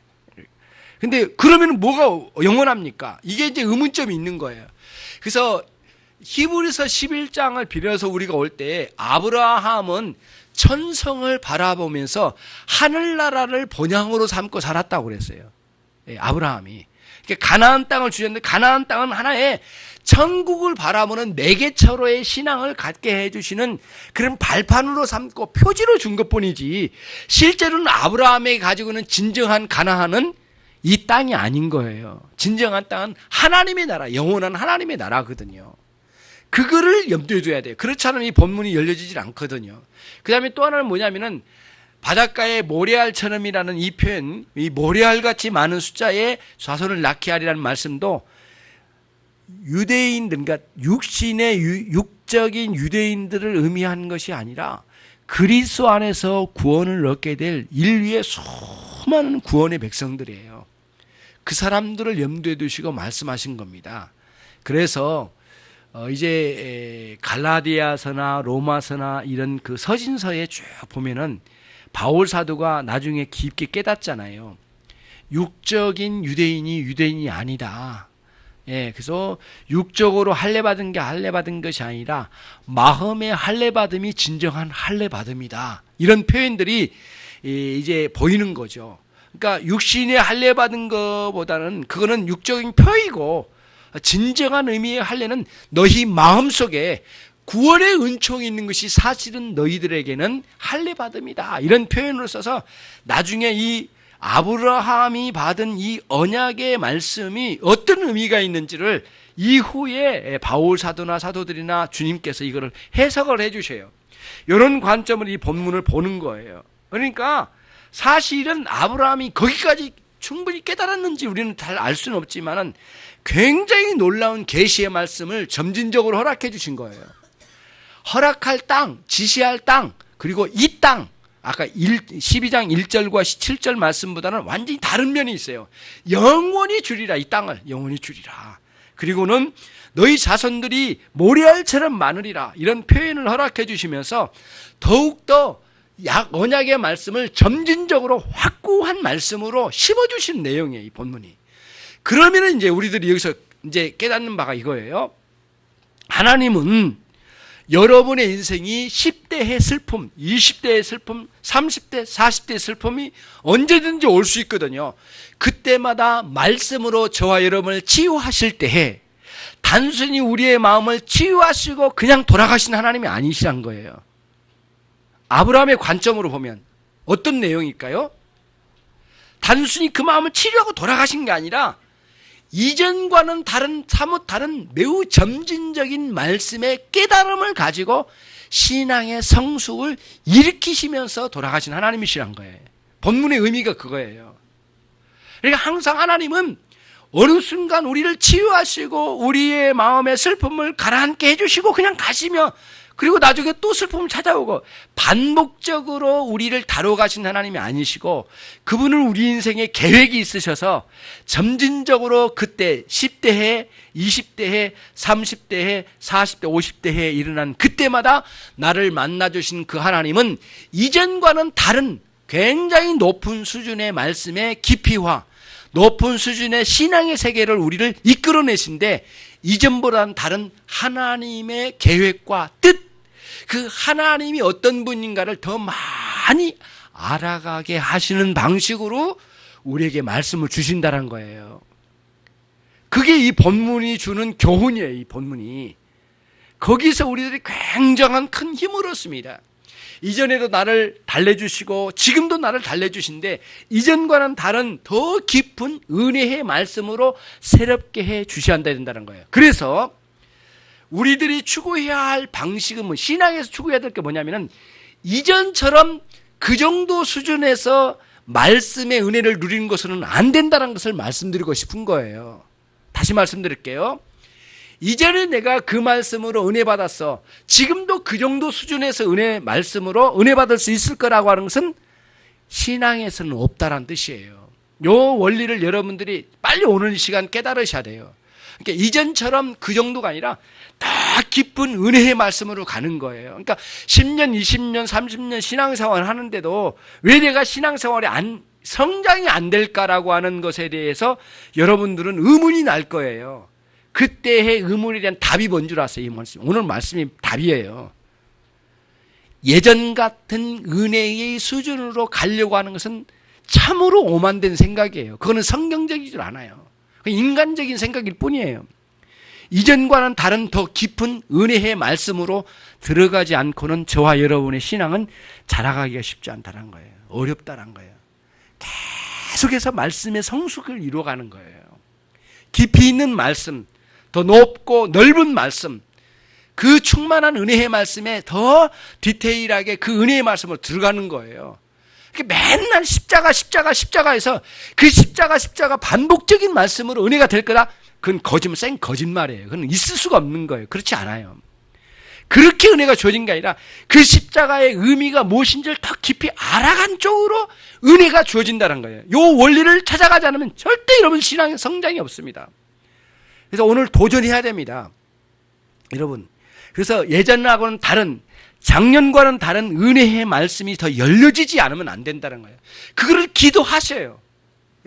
근데 그러면 뭐가 영원합니까? 이게 이제 의문점이 있는 거예요. 그래서 히브리서 11장을 빌어서 우리가 올 때 아브라함은 천성을 바라보면서 하늘나라를 본향으로 삼고 살았다고 그랬어요. 아브라함이. 그러니까 가나안 땅을 주셨는데 가나안 땅은 하나의 천국을 바라보는 매개처로의 신앙을 갖게 해주시는 그런 발판으로 삼고 표지로 준 것뿐이지, 실제로는 아브라함이 가지고 있는 진정한 가나안은 이 땅이 아닌 거예요. 진정한 땅은 하나님의 나라, 영원한 하나님의 나라거든요. 그거를 염두에 둬야 돼요. 그렇지 않으면 이 본문이 열려지질 않거든요. 그 다음에 또 하나는 뭐냐면은 바닷가에 모래알처럼이라는 이 표현, 이 모래알같이 많은 숫자의 자손을 낳게 하리라는 말씀도 유대인들, 그러니까 육적인 유대인들을 의미하는 것이 아니라 그리스도 안에서 구원을 얻게 될 인류의 수많은 구원의 백성들이에요. 그 사람들을 염두에 두시고 말씀하신 겁니다. 그래서 이제 갈라디아서나 로마서나 이런 그 서신서에 쭉 보면은 바울 사도가 나중에 깊게 깨닫잖아요. 육적인 유대인이 유대인이 아니다. 그래서 육적으로 할례받은 게 할례받은 것이 아니라 마음의 할례받음이 진정한 할례받음이다. 이런 표현들이 이제 보이는 거죠. 그러니까 육신의 할례받은 것보다는 그거는 육적인 표이고, 진정한 의미의 할례는 너희 마음속에 구원의 은총이 있는 것이 사실은 너희들에게는 할례받음이다. 이런 표현으로 써서 나중에 이 아브라함이 받은 이 언약의 말씀이 어떤 의미가 있는지를 이후에 바울 사도나 사도들이나 주님께서 이거를 해석을 해 주셔요. 이런 관점으로 이 본문을 보는 거예요. 그러니까 사실은 아브라함이 거기까지 충분히 깨달았는지 우리는 잘 알 수는 없지만은 굉장히 놀라운 계시의 말씀을 점진적으로 허락해 주신 거예요. 허락할 땅, 지시할 땅, 그리고 이 땅, 아까 12장 1절과 17절 말씀보다는 완전히 다른 면이 있어요. 영원히 주리라, 이 땅을 영원히 주리라. 그리고는 너희 자손들이 모래알처럼 많으리라, 이런 표현을 허락해 주시면서 더욱더 언약의 말씀을 점진적으로 확고한 말씀으로 심어주신 내용이에요, 이 본문이. 그러면은 이제 우리들이 여기서 이제 깨닫는 바가 이거예요. 하나님은 여러분의 인생이 10대의 슬픔, 20대의 슬픔, 30대, 40대의 슬픔이 언제든지 올 수 있거든요. 그때마다 말씀으로 저와 여러분을 치유하실 때에 단순히 우리의 마음을 치유하시고 그냥 돌아가신 하나님이 아니시란 거예요. 아브라함의 관점으로 보면 어떤 내용일까요? 단순히 그 마음을 치료하고 돌아가신 게 아니라 이전과는 다른, 사뭇 다른 매우 점진적인 말씀의 깨달음을 가지고 신앙의 성숙을 일으키시면서 돌아가신 하나님이시란 거예요. 본문의 의미가 그거예요. 그러니까 항상 하나님은 어느 순간 우리를 치유하시고 우리의 마음의 슬픔을 가라앉게 해주시고 그냥 가시며, 그리고 나중에 또 슬픔을 찾아오고, 반복적으로 우리를 다뤄가신 하나님이 아니시고 그분은 우리 인생에 계획이 있으셔서 점진적으로 그때 10대에, 20대에, 30대에, 40대, 50대에 일어난 그때마다 나를 만나주신 그 하나님은 이전과는 다른 굉장히 높은 수준의 말씀의 깊이와 높은 수준의 신앙의 세계를 우리를 이끌어내신데, 이전보다는 다른 하나님의 계획과 뜻, 그 하나님이 어떤 분인가를 더 많이 알아가게 하시는 방식으로 우리에게 말씀을 주신다는 거예요. 그게 이 본문이 주는 교훈이에요. 이 본문이. 거기서 우리들이 굉장한 큰 힘을 얻습니다. 이전에도 나를 달래주시고 지금도 나를 달래주신데 이전과는 다른 더 깊은 은혜의 말씀으로 새롭게 해 주셔야 된다는 거예요. 그래서 우리들이 추구해야 할 방식은 신앙에서 추구해야 될 게 뭐냐면은 이전처럼 그 정도 수준에서 말씀의 은혜를 누리는 것은 안 된다는 것을 말씀드리고 싶은 거예요. 다시 말씀드릴게요. 이전에 내가 그 말씀으로 은혜 받았어. 지금도 그 정도 수준에서 말씀으로 은혜 받을 수 있을 거라고 하는 것은 신앙에서는 없다라는 뜻이에요. 요 원리를 여러분들이 빨리 오늘 시간 깨달으셔야 돼요. 그러니까 이전처럼 그 정도가 아니라 더 깊은 은혜의 말씀으로 가는 거예요. 그러니까 10년, 20년, 30년 신앙생활을 하는데도 왜 내가 신앙생활이 성장이 안 될까라고 하는 것에 대해서 여러분들은 의문이 날 거예요. 그때의 의문에 대한 답이 뭔 줄 아세요? 이 말씀. 오늘 말씀이 답이에요. 예전 같은 은혜의 수준으로 가려고 하는 것은 참으로 오만된 생각이에요. 그거는 성경적이지 않아요. 인간적인 생각일 뿐이에요. 이전과는 다른 더 깊은 은혜의 말씀으로 들어가지 않고는 저와 여러분의 신앙은 자라가기가 쉽지 않다는 거예요. 어렵다는 거예요. 계속해서 말씀의 성숙을 이루어가는 거예요. 깊이 있는 말씀, 더 높고 넓은 말씀, 그 충만한 은혜의 말씀에 더 디테일하게 그 은혜의 말씀으로 들어가는 거예요. 맨날 십자가에서 그 십자가 반복적인 말씀으로 은혜가 될 거다? 그건 생 거짓말이에요. 그건 있을 수가 없는 거예요. 그렇지 않아요. 그렇게 은혜가 주어진 게 아니라 그 십자가의 의미가 무엇인지를 더 깊이 알아간 쪽으로 은혜가 주어진다는 거예요. 이 원리를 찾아가지 않으면 절대 여러분 신앙의 성장이 없습니다. 그래서 오늘 도전해야 됩니다. 여러분. 그래서 예전하고는 다른, 작년과는 다른 은혜의 말씀이 더 열려지지 않으면 안 된다는 거예요. 그거를 기도하셔요.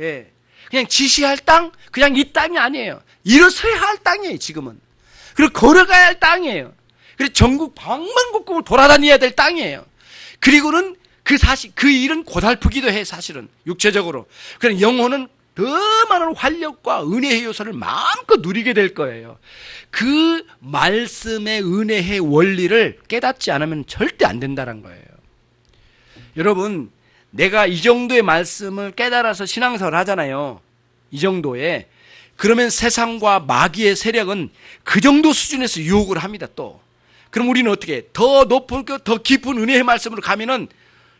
예. 그냥 지시할 땅, 그냥 이 땅이 아니에요. 일어서야 할 땅이에요, 지금은. 그리고 걸어가야 할 땅이에요. 그리고 전국 방방곡곡을 돌아다녀야 될 땅이에요. 그리고는 그 일은 고달프기도 해, 사실은. 육체적으로. 그럼 영혼은 더 많은 활력과 은혜의 요소를 마음껏 누리게 될 거예요. 그 말씀의 은혜의 원리를 깨닫지 않으면 절대 안 된다는 거예요. 여러분, 내가 이 정도의 말씀을 깨달아서 신앙생활을 하잖아요. 이 정도에. 그러면 세상과 마귀의 세력은 그 정도 수준에서 유혹을 합니다, 또. 그럼 우리는 어떻게? 더 높은, 더 깊은 은혜의 말씀으로 가면은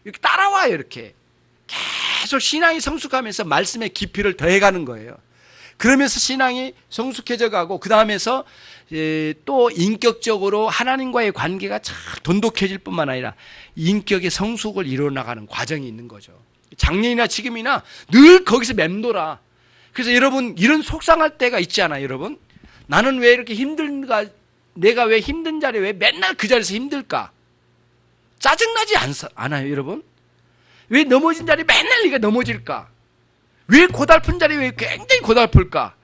이렇게 따라와요, 이렇게. 계속 신앙이 성숙하면서 말씀의 깊이를 더해가는 거예요. 그러면서 신앙이 성숙해져 가고 그 다음에서 또 인격적으로 하나님과의 관계가 참 돈독해질 뿐만 아니라 인격의 성숙을 이루어나가는 과정이 있는 거죠. 작년이나 지금이나 늘 거기서 맴돌아. 그래서 여러분 이런 속상할 때가 있지 않아요, 여러분? 나는 왜 이렇게 힘든가? 내가 왜 힘든 자리에 왜 맨날 그 자리에서 힘들까? 짜증나지 않아요, 여러분? 왜 넘어진 자리에 맨날 네가 넘어질까? 왜 고달픈 자리에 왜 굉장히 고달플까?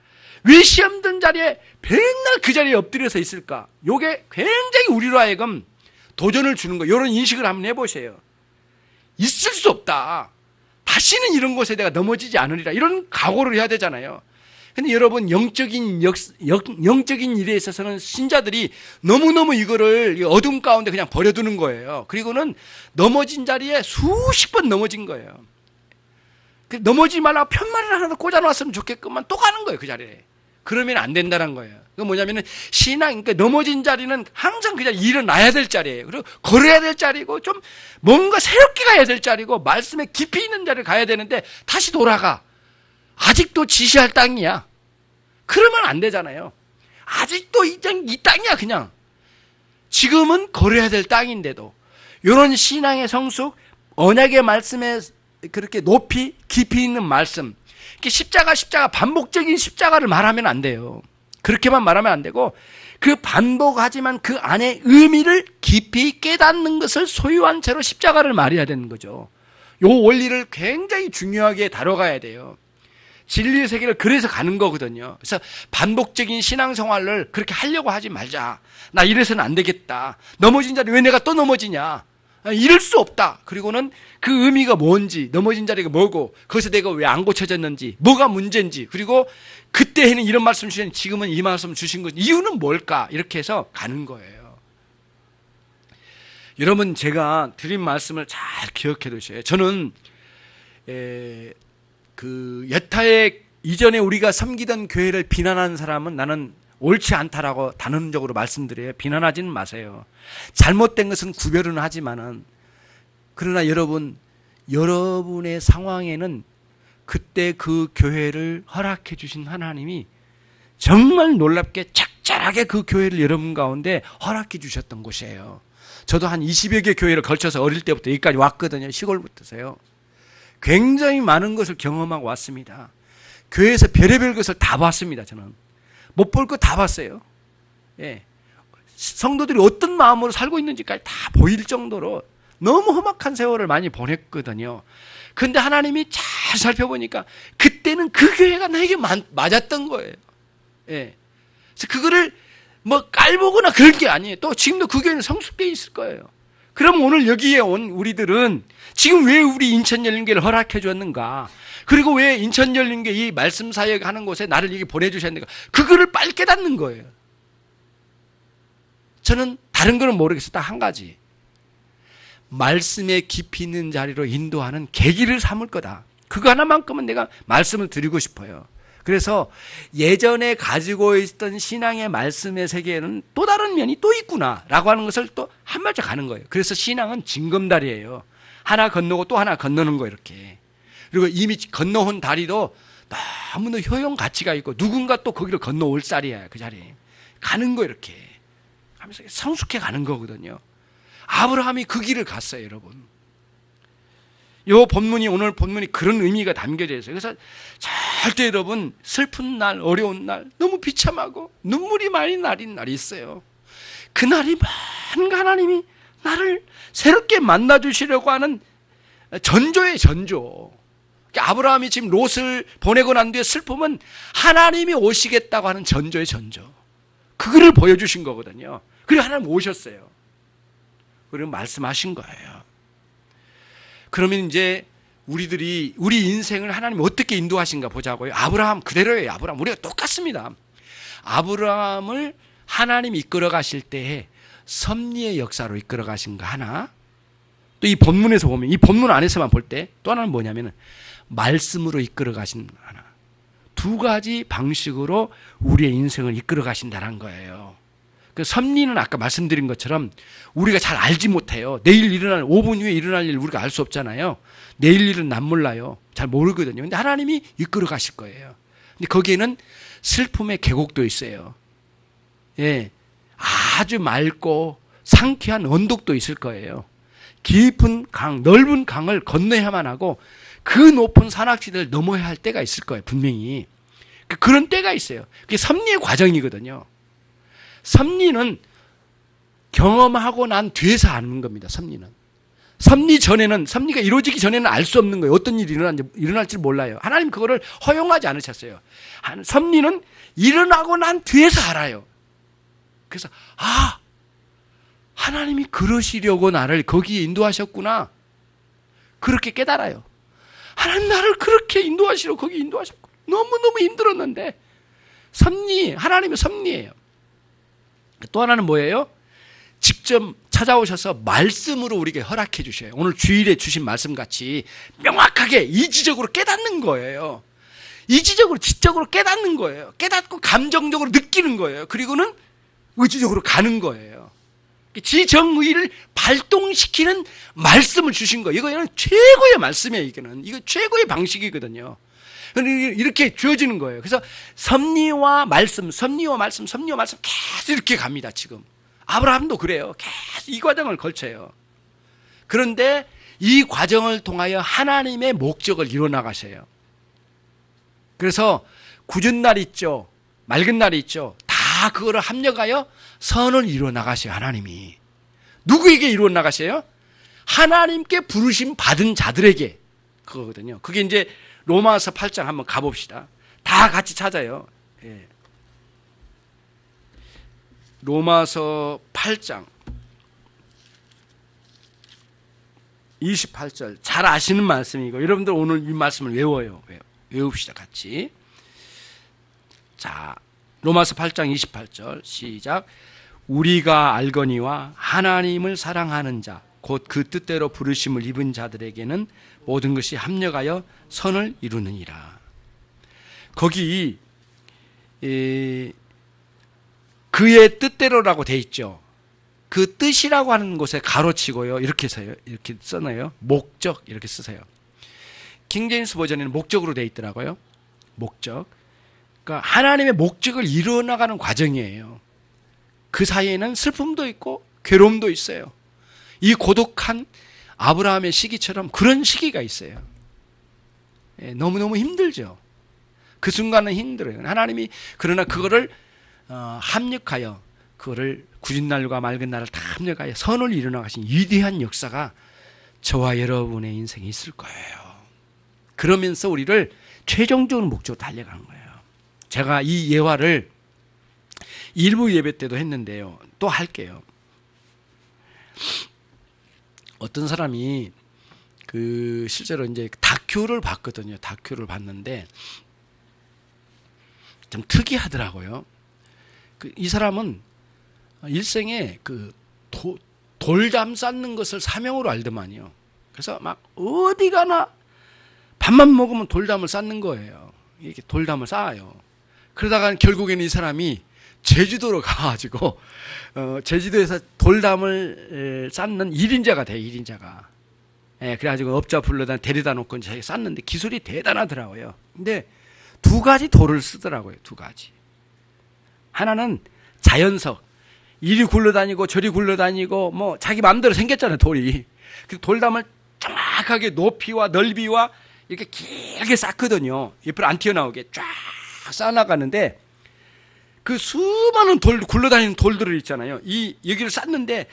왜 시험 든 자리에 맨날 그 자리에 엎드려서 있을까? 요게 굉장히 우리로 하여금 도전을 주는 거, 이런 인식을 한번 해보세요. 있을 수 없다. 다시는 이런 곳에 내가 넘어지지 않으리라. 이런 각오를 해야 되잖아요. 근데 여러분, 영적인 일에 있어서는 신자들이 너무너무 이거를 어둠 가운데 그냥 버려두는 거예요. 그리고는 넘어진 자리에 수십 번 넘어진 거예요. 넘어지지 말라고 편말을 하나 꽂아놨으면 좋겠구만 또 가는 거예요, 그 자리에. 그러면 안 된다는 거예요. 그 뭐냐면은 그러니까 넘어진 자리는 항상 그냥 일어나야 될 자리예요. 그리고 걸어야 될 자리고 좀 뭔가 새롭게 가야 될 자리고 말씀에 깊이 있는 자리를 가야 되는데 다시 돌아가. 아직도 지시할 땅이야. 그러면 안 되잖아요. 아직도 이 땅이야, 그냥. 지금은 걸어야 될 땅인데도. 이런 신앙의 성숙, 언약의 말씀에 그렇게 높이, 깊이 있는 말씀. 십자가, 반복적인 십자가를 말하면 안 돼요. 그렇게만 말하면 안 되고, 그 반복하지만 그 안에 의미를 깊이 깨닫는 것을 소유한 채로 십자가를 말해야 되는 거죠. 이 원리를 굉장히 중요하게 다뤄가야 돼요. 진리의 세계를 그래서 가는 거거든요. 그래서 반복적인 신앙생활을 그렇게 하려고 하지 말자. 나 이래서는 안 되겠다. 넘어진 자리 왜 내가 또 넘어지냐. 이럴 수 없다. 그리고는 그 의미가 뭔지, 넘어진 자리가 뭐고, 거기서 내가 왜 안 고쳐졌는지, 뭐가 문제인지, 그리고 그때에는 이런 말씀 주셨는데 지금은 이 말씀 주신 것, 이유는 뭘까? 이렇게 해서 가는 거예요. 여러분, 제가 드린 말씀을 잘 기억해 두셔요. 저는 그 여타의 이전에 우리가 섬기던 교회를 비난하는 사람은 나는 옳지 않다라고 단언적으로 말씀드려요. 비난하지는 마세요. 잘못된 것은 구별은 하지만은, 그러나 여러분의 상황에는 그때 그 교회를 허락해 주신 하나님이 정말 놀랍게 적절하게 그 교회를 여러분 가운데 허락해 주셨던 곳이에요. 저도 한 20여 개 교회를 걸쳐서 어릴 때부터 여기까지 왔거든요. 시골부터서요. 굉장히 많은 것을 경험하고 왔습니다. 교회에서 별의별 것을 다 봤습니다. 저는 못 볼 거 다 봤어요. 예. 성도들이 어떤 마음으로 살고 있는지까지 다 보일 정도로 너무 험악한 세월을 많이 보냈거든요. 그런데 하나님이 잘 살펴보니까 그때는 그 교회가 나에게 맞았던 거예요. 예. 그래서 그거를 뭐 깔보거나 그럴 게 아니에요. 또 지금도 그 교회는 성숙되어 있을 거예요. 그럼 오늘 여기에 온 우리들은 지금 왜 우리 인천열린교회를 허락해 줬는가? 그리고 왜 인천열린교회 이 말씀 사역 하는 곳에 나를 여기 보내주셨는가? 그거를 빨리 깨닫는 거예요. 저는 다른 거는 모르겠어요. 딱 한 가지. 말씀에 깊이 있는 자리로 인도하는 계기를 삼을 거다. 그거 하나만큼은 내가 말씀을 드리고 싶어요. 그래서 예전에 가지고 있던 신앙의 말씀의 세계에는 또 다른 면이 또 있구나 라고 하는 것을 또 한 발짝 가는 거예요. 그래서 신앙은 징검다리예요. 하나 건너고 또 하나 건너는 거 이렇게. 그리고 이미 건너온 다리도 너무나 효용 가치가 있고 누군가 또 거기를 건너올 쌀이야. 그 자리에 가는 거 이렇게 하면서 성숙해 가는 거거든요. 아브라함이 그 길을 갔어요, 여러분. 오늘 본문이 그런 의미가 담겨져 있어요. 그래서 절대 여러분 슬픈 날, 어려운 날, 너무 비참하고 눈물이 많이 나린 날이 있어요. 그날이 뭔가 하나님이 나를 새롭게 만나주시려고 하는 전조의 전조. 아브라함이 지금 롯을 보내고 난 뒤에 슬픔은 하나님이 오시겠다고 하는 전조의 전조. 그거를 보여주신 거거든요. 그리고 하나님 오셨어요. 그리고 말씀하신 거예요. 그러면 이제 우리 인생을 하나님 어떻게 인도하신가 보자고요. 아브라함 그대로예요. 아브라함 우리가 똑같습니다. 아브라함을 하나님 이끌어 가실 때에 섭리의 역사로 이끌어 가신가 하나, 또 이 본문에서 보면 이 본문 안에서만 볼 때 또 하나는 뭐냐면 말씀으로 이끌어 가신 하나. 두 가지 방식으로 우리의 인생을 이끌어 가신다는 거예요. 그 섭리는 아까 말씀드린 것처럼 우리가 잘 알지 못해요. 내일 일어날 5분 후에 일어날 일 우리가 알 수 없잖아요. 내일 일은 난 몰라요. 잘 모르거든요. 근데 하나님이 이끌어 가실 거예요. 근데 거기에는 슬픔의 계곡도 있어요. 예. 아주 맑고 상쾌한 언덕도 있을 거예요. 깊은 강, 넓은 강을 건너야만 하고 그 높은 산악지대를 넘어야 할 때가 있을 거예요. 분명히. 그런 때가 있어요. 그게 섭리의 과정이거든요. 섭리는 경험하고 난 뒤에서 하는 겁니다. 섭리는. 섭리 전에는, 섭리가 이루어지기 전에는 알 수 없는 거예요. 어떤 일이 일어날지 몰라요. 하나님 그거를 허용하지 않으셨어요. 섭리는 일어나고 난 뒤에서 알아요. 그래서 하나님이 그러시려고 나를 거기에 인도하셨구나. 그렇게 깨달아요. 하나님 나를 그렇게 인도하시려고 거기 인도하셨고 너무너무 힘들었는데 하나님의 섭리예요. 또 하나는 뭐예요? 직접 찾아오셔서 말씀으로 우리에게 허락해 주셔요. 오늘 주일에 주신 말씀같이 명확하게 이지적으로 깨닫는 거예요. 이지적으로 지적으로 깨닫는 거예요. 깨닫고 감정적으로 느끼는 거예요. 그리고는 의지적으로 가는 거예요. 지정의를 발동시키는 말씀을 주신 거예요. 이거는 최고의 말씀이에요. 이거 최고의 방식이거든요. 이렇게 주어지는 거예요. 그래서 섭리와 말씀 계속 이렇게 갑니다. 지금 아브라함도 그래요. 계속 이 과정을 걸쳐요. 그런데 이 과정을 통하여 하나님의 목적을 이뤄나가셔요. 그래서 굳은 날 있죠, 맑은 날이 있죠. 다 그거를 합력하여 선을 이뤄나가셔요. 하나님이 누구에게 이뤄나가셔요? 하나님께 부르심 받은 자들에게. 그거거든요. 그게 이제 로마서 8장 한번 가봅시다. 다 같이 찾아요. 예. 로마서 8장 28절 잘 아시는 말씀이고 여러분들 오늘 이 말씀을 외웁시다 같이. 자, 로마서 8장 28절 시작. 우리가 알거니와 하나님을 사랑하는 자 곧 그 뜻대로 부르심을 입은 자들에게는 모든 것이 합력하여 선을 이루느니라. 거기 그의 뜻대로라고 돼 있죠. 그 뜻이라고 하는 곳에 가로치고요. 이렇게 써놔요. 목적 이렇게 쓰세요. 킹제임스 버전에는 목적으로 돼 있더라고요. 목적. 그러니까 하나님의 목적을 이루어나가는 과정이에요. 그 사이에는 슬픔도 있고 괴로움도 있어요. 이 고독한 아브라함의 시기처럼 그런 시기가 있어요. 너무너무 힘들죠. 그 순간은 힘들어요. 하나님이 그러나 그거를 합력하여 그거를 굳은 날과 맑은 날을 다 합력하여 선을 이루어나가신 위대한 역사가 저와 여러분의 인생에 있을 거예요. 그러면서 우리를 최종적인 목적으로 달려가는 거예요. 제가 이 예화를 일부 예배 때도 했는데요. 또 할게요. 어떤 사람이 실제로 이제 다큐를 봤거든요. 다큐를 봤는데 좀 특이하더라고요. 이 사람은 일생에 돌담 쌓는 것을 사명으로 알더만요. 그래서 막 어디 가나 밥만 먹으면 돌담을 쌓는 거예요. 이렇게 돌담을 쌓아요. 그러다가 결국에는 이 사람이 제주도로 가가지고 제주도에서 돌담을 쌓는 1인자가 돼요. 1인자가. 그래가지고 업자 불러다 데려다 놓고 자기가 쌓는데 기술이 대단하더라고요. 근데 두 가지 돌을 쓰더라고요. 두 가지. 하나는 자연석. 이리 굴러다니고 저리 굴러다니고 뭐 자기 마음대로 생겼잖아요. 돌이. 그 돌담을 정확하게 높이와 넓이와 이렇게 길게 쌓거든요. 옆으로 안 튀어나오게 쫙 쌓아나가는데 그 수많은 굴러다니는 돌들을 있잖아요. 여기를 쌓는데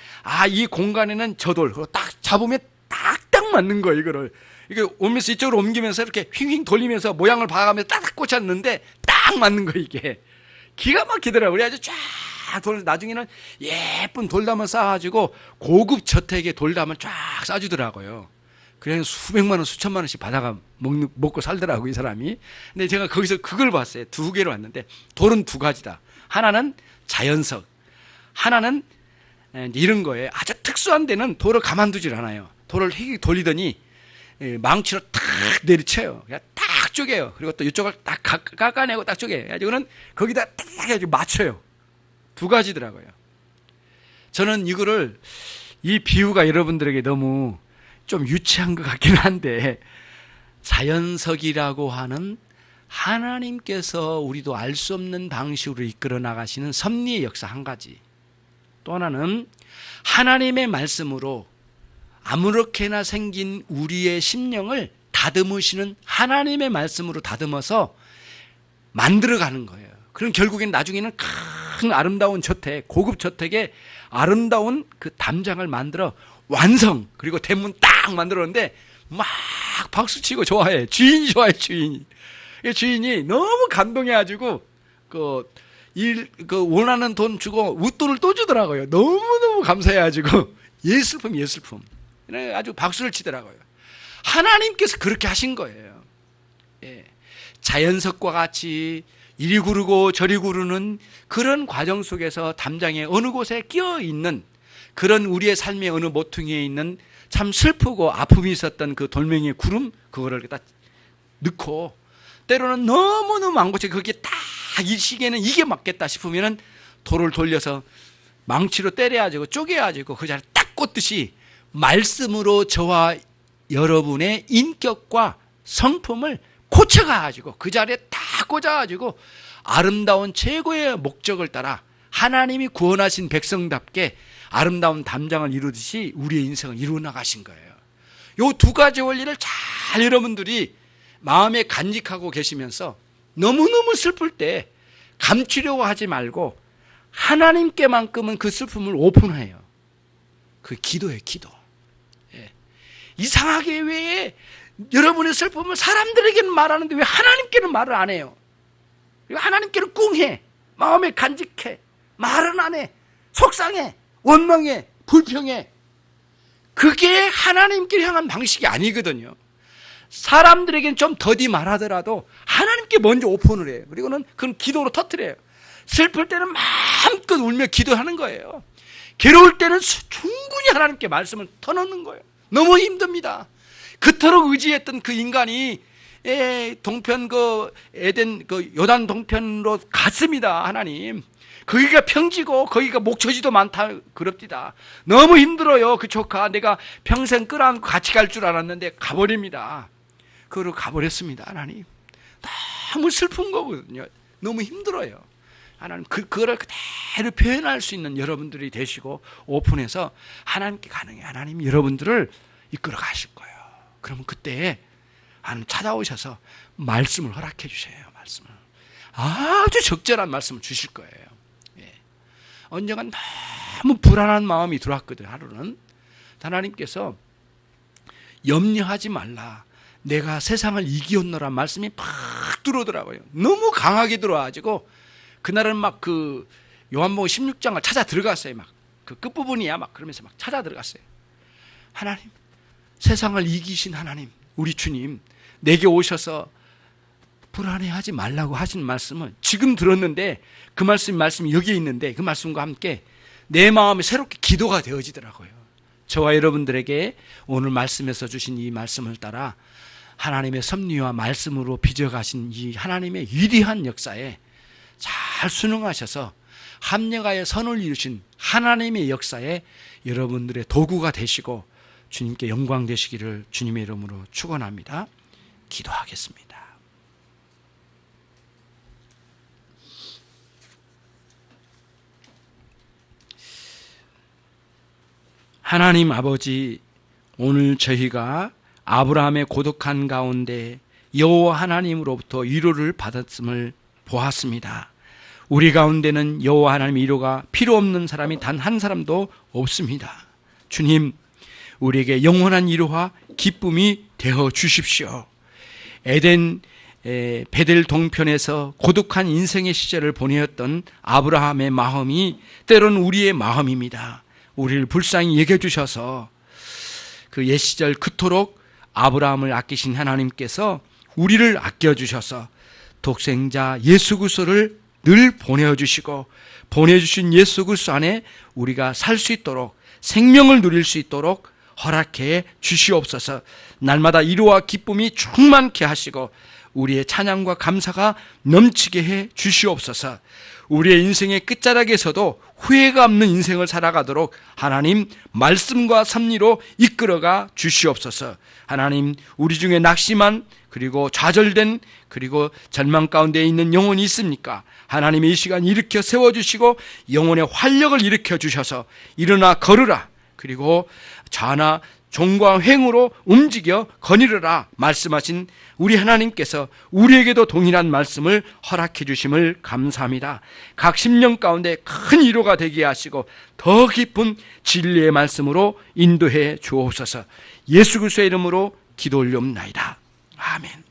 이 공간에는 저 돌, 딱 잡으면 딱딱 맞는 거예요. 이거를 이게 오면서 이쪽으로 옮기면서 이렇게 휙휙 돌리면서 모양을 봐가면서 딱딱 꽂혔는데 딱 맞는 거예요. 이게 기가 막히더라고요. 그래가지고 쫙 나중에는 예쁜 돌담을 쌓아가지고 고급 저택의 돌담을 쫙 쌓아주더라고요. 그냥 수백만 원, 수천만 원씩 받아가 먹고 살더라고요, 이 사람이. 근데 제가 거기서 그걸 봤어요. 두 개로 왔는데, 돌은 두 가지다. 하나는 자연석, 하나는 이런 거예요. 아주 특수한 데는 돌을 가만두질 않아요. 돌을 휙 돌리더니 망치로 탁 내리쳐요. 그냥 딱 쪼개요. 그리고 또 이쪽을 딱 깎아내고 딱 쪼개요. 그래가지고는 거기다 딱 해가지고 맞춰요. 두 가지더라고요. 저는 이 비유가 여러분들에게 너무 좀 유치한 것 같긴 한데, 자연석이라고 하는 하나님께서 우리도 알 수 없는 방식으로 이끌어 나가시는 섭리의 역사 한 가지. 또 하나는 하나님의 말씀으로 아무렇게나 생긴 우리의 심령을 다듬으시는 하나님의 말씀으로 다듬어서 만들어가는 거예요. 그럼 결국엔 나중에는 큰 아름다운 저택, 고급 저택에 아름다운 그 담장을 만들어 완성, 그리고 대문 딱 만들었는데 막 박수치고 좋아해. 주인이 좋아해, 주인이. 주인이 너무 감동해가지고 원하는 돈 주고 웃돈을 또 주더라고요. 너무너무 감사해가지고 예술품. 아주 박수를 치더라고요. 하나님께서 그렇게 하신 거예요. 예. 자연석과 같이 이리 구르고 저리 구르는 그런 과정 속에서 담장에 어느 곳에 끼어 있는 그런 우리의 삶의 어느 모퉁이에 있는 참 슬프고 아픔이 있었던 그 돌멩이의 구름, 그거를 딱 넣고, 때로는 너무너무 안 고쳐 그게 딱 이 시기에는 이게 맞겠다 싶으면은 돌을 돌려서 망치로 때려가지고 쪼개가지고 그 자리에 딱 꽂듯이 말씀으로 저와 여러분의 인격과 성품을 고쳐가지고 그 자리에 딱 꽂아가지고 아름다운 최고의 목적을 따라 하나님이 구원하신 백성답게 아름다운 담장을 이루듯이 우리의 인생을 이루어 나가신 거예요. 이 두 가지 원리를 잘 여러분들이 마음에 간직하고 계시면서 너무너무 슬플 때 감추려고 하지 말고 하나님께만큼은 그 슬픔을 오픈해요. 그 기도예요, 기도. 예. 이상하게 왜 여러분의 슬픔을 사람들에게는 말하는데 왜 하나님께는 말을 안 해요? 하나님께는 꿍해, 마음에 간직해, 말은 안 해, 속상해, 원망해, 불평해. 그게 하나님께 향한 방식이 아니거든요. 사람들에게는 좀 더디 말하더라도 하나님께 먼저 오픈을 해요. 그리고는 그건 기도로 터뜨려요. 슬플 때는 마음껏 울며 기도하는 거예요. 괴로울 때는 충분히 하나님께 말씀을 터놓는 거예요. 너무 힘듭니다. 그토록 의지했던 그 인간이 동편 에덴 요단 동편으로 갔습니다. 하나님. 거기가 평지고 거기가 목초지도 많다 그럽디다. 너무 힘들어요. 그 조카 내가 평생 끌어안고 같이 갈 줄 알았는데 가버립니다. 그로 가버렸습니다. 하나님. 너무 슬픈 거거든요. 너무 힘들어요. 하나님 그거를 그대로 표현할 수 있는 여러분들이 되시고 오픈해서 하나님께 가능해. 하나님 여러분들을 이끌어 가실 거예요. 그러면 그때 하나님 찾아오셔서 말씀을 허락해 주셔요. 말씀을 아주 적절한 말씀을 주실 거예요. 예. 언젠간 너무 불안한 마음이 들어왔거든. 하루는 하나님께서 염려하지 말라. 내가 세상을 이기었노라 말씀이 팍 들어오더라고요. 너무 강하게 들어와가지고 그날은 막 그 요한복음 16장을 찾아 들어갔어요. 막 그 끝부분이야. 막 그러면서 막 찾아 들어갔어요. 하나님, 세상을 이기신 하나님, 우리 주님, 내게 오셔서 불안해하지 말라고 하신 말씀을 지금 들었는데 그 말씀이 여기에 있는데 그 말씀과 함께 내 마음이 새롭게 기도가 되어지더라고요. 저와 여러분들에게 오늘 말씀에서 주신 이 말씀을 따라 하나님의 섭리와 말씀으로 빚어가신 이 하나님의 위대한 역사에 잘 순응하셔서 합력하여 선을 이루신 하나님의 역사에 여러분들의 도구가 되시고 주님께 영광 되시기를 주님의 이름으로 축원합니다. 기도하겠습니다. 하나님 아버지, 오늘 저희가 아브라함의 고독한 가운데 여호와 하나님으로부터 위로를 받았음을 보았습니다. 우리 가운데는 여호와 하나님의 위로가 필요 없는 사람이 단 한 사람도 없습니다. 주님, 우리에게 영원한 위로와 기쁨이 되어 주십시오. 에덴 베델 동편에서 고독한 인생의 시절을 보내었던 아브라함의 마음이 때로는 우리의 마음입니다. 우리를 불쌍히 여겨 주셔서 그 옛 시절 그토록 아브라함을 아끼신 하나님께서 우리를 아껴 주셔서 독생자 예수 그리스도를 늘 보내주시고 보내주신 예수 그리스도 안에 우리가 살 수 있도록 생명을 누릴 수 있도록 허락해 주시옵소서. 날마다 위로와 기쁨이 충만케 하시고 우리의 찬양과 감사가 넘치게 해 주시옵소서. 우리의 인생의 끝자락에서도 후회가 없는 인생을 살아가도록 하나님 말씀과 섭리로 이끌어가 주시옵소서. 하나님, 우리 중에 낙심한 그리고 좌절된 그리고 절망 가운데 있는 영혼이 있습니까? 하나님의 이 시간 일으켜 세워주시고 영혼의 활력을 일으켜 주셔서 일어나 걸으라. 그리고 좌나 종과 횡으로 움직여 거니르라 말씀하신 우리 하나님께서 우리에게도 동일한 말씀을 허락해 주심을 감사합니다. 각 심령 가운데 큰 위로가 되게 하시고 더 깊은 진리의 말씀으로 인도해 주옵소서. 예수 그리스도의 이름으로 기도 올리옵나이다. 아멘.